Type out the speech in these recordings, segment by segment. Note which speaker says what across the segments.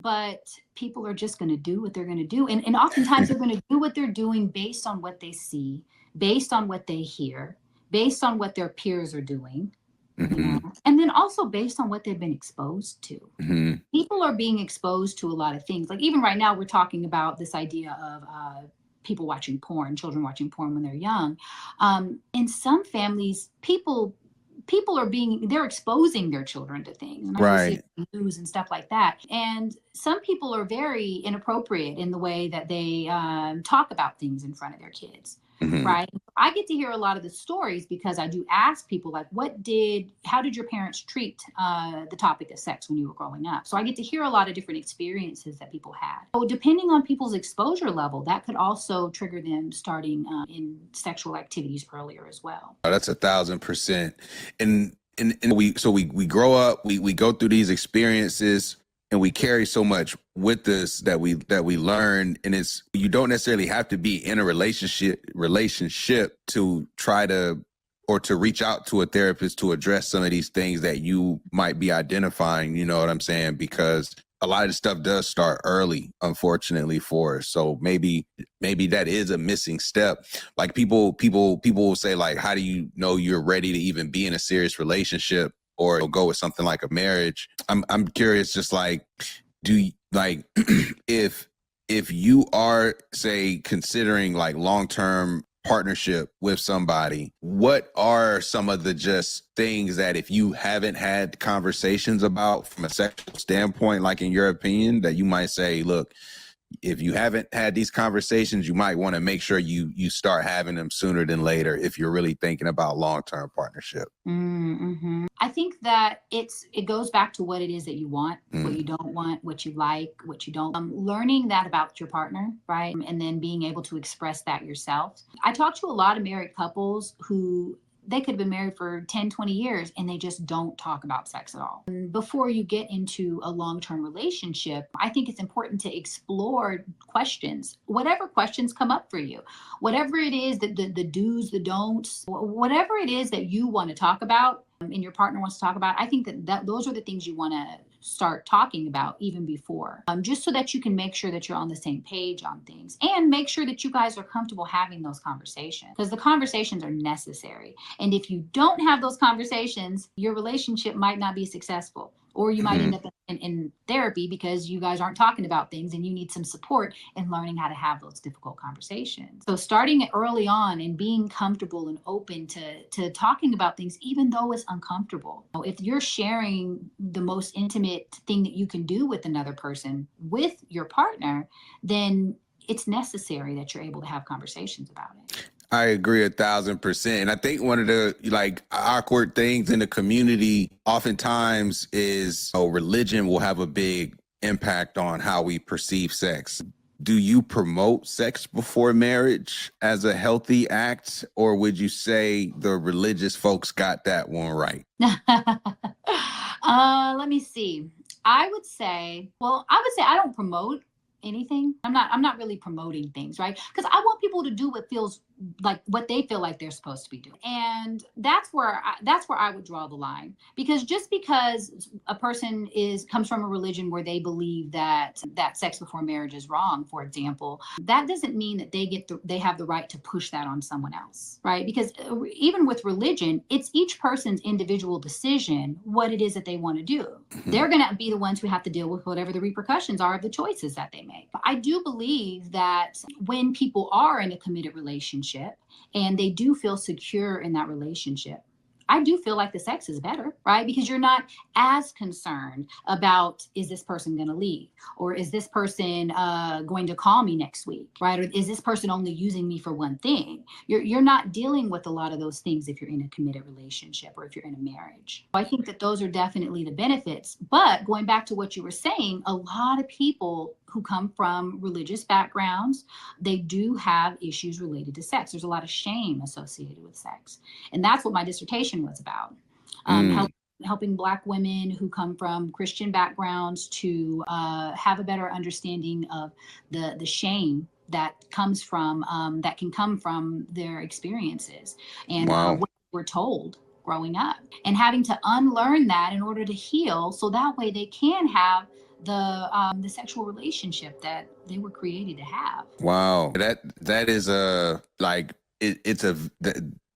Speaker 1: but people are just going to do what they're going to do. And oftentimes they're going to do what they're doing based on what they see, based on what they hear, based on what their peers are doing, you know, and then also based on what they've been exposed to. People are being exposed to a lot of things. Like even right now, we're talking about this idea of people watching porn, children watching porn when they're young. In some families, people they're exposing their children to things, and I see it in the news and stuff like that. And some people are very inappropriate in the way that they talk about things in front of their kids. Right. I get to hear a lot of the stories because I do ask people like, how did your parents treat the topic of sex when you were growing up? So I get to hear a lot of different experiences that people had. So depending on people's exposure level, that could also trigger them starting in sexual activities earlier as well.
Speaker 2: Oh, that's 1,000%. And we grow up, we go through these experiences, and we carry so much with us that we learn. And you don't necessarily have to be in a relationship to try to, or to reach out to a therapist to address some of these things that you might be identifying, you know what I'm saying? Because a lot of the stuff does start early, unfortunately, for us. So maybe that is a missing step. Like people will say, like, how do you know you're ready to even be in a serious relationship or go with something like a marriage? I'm curious, just like, if you are, say, considering like long-term partnership with somebody, what are some of the just things that if you haven't had conversations about from a sexual standpoint, like in your opinion, that you might say, look, if you haven't had these conversations, you might want to make sure you start having them sooner than later if you're really thinking about long-term partnership?
Speaker 1: I think that it goes back to what it is that you want, what you don't want, what you like, what you don't. Learning that about your partner, right? And then being able to express that yourself. I talk to a lot of married couples who they could have been married for 10, 20 years and they just don't talk about sex at all. Before you get into a long-term relationship, I think it's important to explore questions, whatever questions come up for you, whatever it is that the do's, the don'ts, whatever it is that you want to talk about and your partner wants to talk about. I think that those are the things you want to start talking about even before, just so that you can make sure that you're on the same page on things and make sure that you guys are comfortable having those conversations, because the conversations are necessary. And if you don't have those conversations, your relationship might not be successful, or you might end up in therapy because you guys aren't talking about things and you need some support in learning how to have those difficult conversations. So starting it early on and being comfortable and open to talking about things, even though it's uncomfortable. If you're sharing the most intimate thing that you can do with another person, with your partner, then it's necessary that you're able to have conversations about it.
Speaker 2: I agree 1,000%. And I think one of the like awkward things in the community oftentimes is religion will have a big impact on how we perceive sex. Do you promote sex before marriage as a healthy act, or would you say the religious folks got that one right?
Speaker 1: Let me see. I would say I don't promote anything. I'm not really promoting things, right? Because I want people to do what feels like what they feel like they're supposed to be doing. And that's where I would draw the line. Because just because a person comes from a religion where they believe that sex before marriage is wrong, for example, that doesn't mean that they have the right to push that on someone else, right? Because even with religion, it's each person's individual decision what it is that they want to do. They're going to be the ones who have to deal with whatever the repercussions are of the choices that they make. But I do believe that when people are in a committed relationship and they do feel secure in that relationship, I do feel like the sex is better, right? Because you're not as concerned about, is this person going to leave? Or is this person going to call me next week, right? Or is this person only using me for one thing? You're not dealing with a lot of those things if you're in a committed relationship or if you're in a marriage. I think that those are definitely the benefits. But going back to what you were saying, a lot of people who come from religious backgrounds, they do have issues related to sex. There's a lot of shame associated with sex. And that's what my dissertation was about. Helping Black women who come from Christian backgrounds to have a better understanding of the shame that comes from, that can come from their experiences and what we're told growing up, and having to unlearn that in order to heal, so that way they can have the sexual relationship that they were created to have.
Speaker 2: Wow, that is a like it's a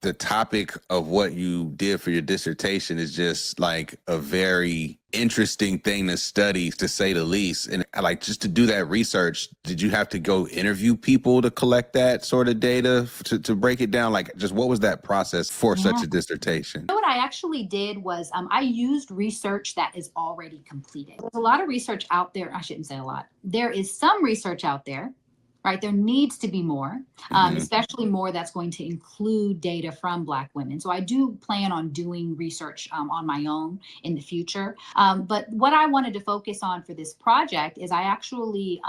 Speaker 2: the topic of what you did for your dissertation is just like a very interesting thing to study, to say the least. And like, just to do that research, did you have to go interview people to collect that sort of data to break it down? Like, just what was that process for such a dissertation?
Speaker 1: You know, what I actually did was I used research that is already completed. There's a lot of research out there. I shouldn't say a lot. There is some research out there, right? There needs to be more, especially more that's going to include data from Black women. So I do plan on doing research on my own in the future. But what I wanted to focus on for this project is I actually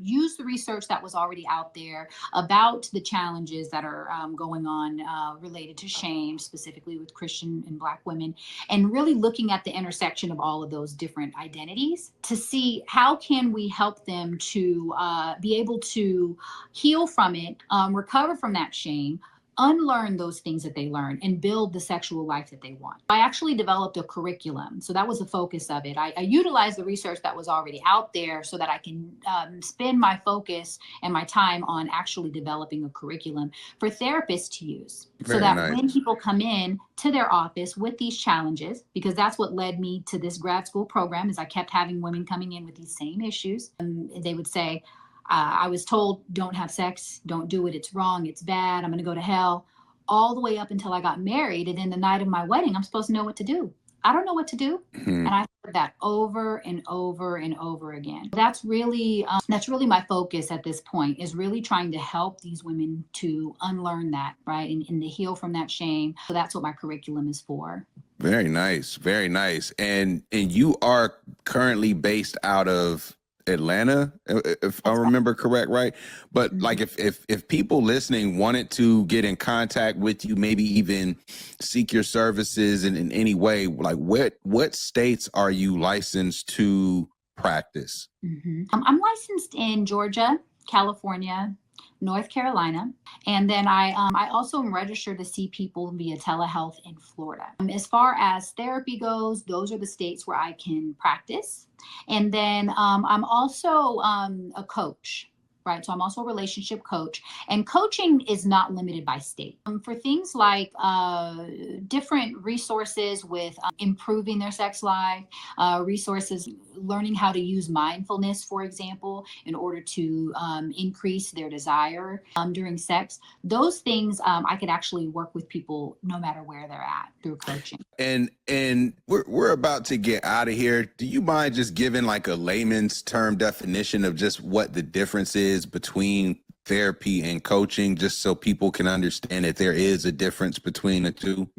Speaker 1: used the research that was already out there about the challenges that are going on related to shame, specifically with Christian and Black women, and really looking at the intersection of all of those different identities to see how can we help them to be able to heal from it, recover from that shame, unlearn those things that they learned, and build the sexual life that they want. I actually developed a curriculum. So that was the focus of it. I utilized the research that was already out there so that I can spend my focus and my time on actually developing a curriculum for therapists to use. So that when people come in to their office with these challenges, because that's what led me to this grad school program, is I kept having women coming in with these same issues. They would say, I was told, don't have sex, don't do it, it's wrong, it's bad, I'm going to go to hell, all the way up until I got married. And then the night of my wedding, I'm supposed to know what to do. I don't know what to do. And I heard that over and over and over again. That's really my focus at this point, is really trying to help these women to unlearn that, right? And to heal from that shame. So that's what my curriculum is for.
Speaker 2: Very nice. Very nice. And you are currently based out of Atlanta, if I remember correct, right? But like, if people listening wanted to get in contact with you, maybe even seek your services in any way, like what states are you licensed to practice?
Speaker 1: I'm licensed in Georgia, California, North Carolina, and then I also am registered to see people via telehealth in Florida. As far as therapy goes, those are the states where I can practice. And then I'm also a coach, right? So I'm also a relationship coach, and coaching is not limited by state. For things like different resources with improving their sex life, resources learning how to use mindfulness, for example, in order to increase their desire during sex. Those things I could actually work with people no matter where they're at through coaching.
Speaker 2: And we're about to get out of here. Do you mind just giving like a layman's term definition of just what the difference is between therapy and coaching, just so people can understand that there is a difference between the two?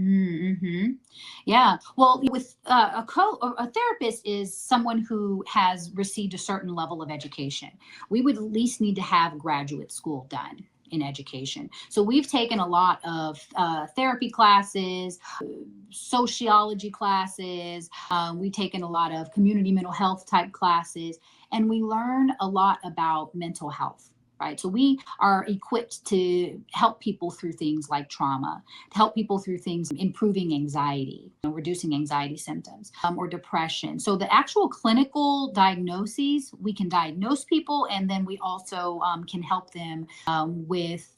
Speaker 1: Yeah. Well, with a therapist is someone who has received a certain level of education. We would at least need to have graduate school done in education. So we've taken a lot of therapy classes, sociology classes. We've taken a lot of community mental health type classes, and we learn a lot about mental health. Right. So we are equipped to help people through things like trauma, to help people through things improving anxiety, reducing anxiety symptoms, or depression. So the actual clinical diagnoses, we can diagnose people, and then we also can help them with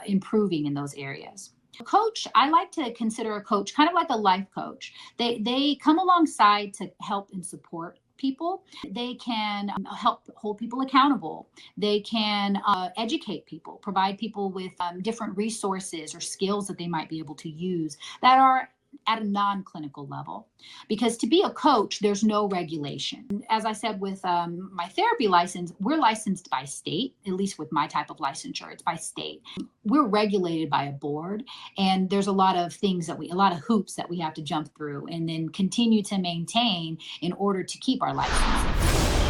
Speaker 1: improving in those areas. A coach, I like to consider a coach kind of like a life coach. They come alongside to help and support people. They can help hold people accountable. They can educate people, provide people with different resources or skills that they might be able to use that are at a non-clinical level. Because to be a coach, there's no regulation. As I said with my therapy license, we're licensed by state, at least with my type of licensure, it's by state. We're regulated by a board, and there's a lot of things a lot of hoops that we have to jump through and then continue to maintain in order to keep our license.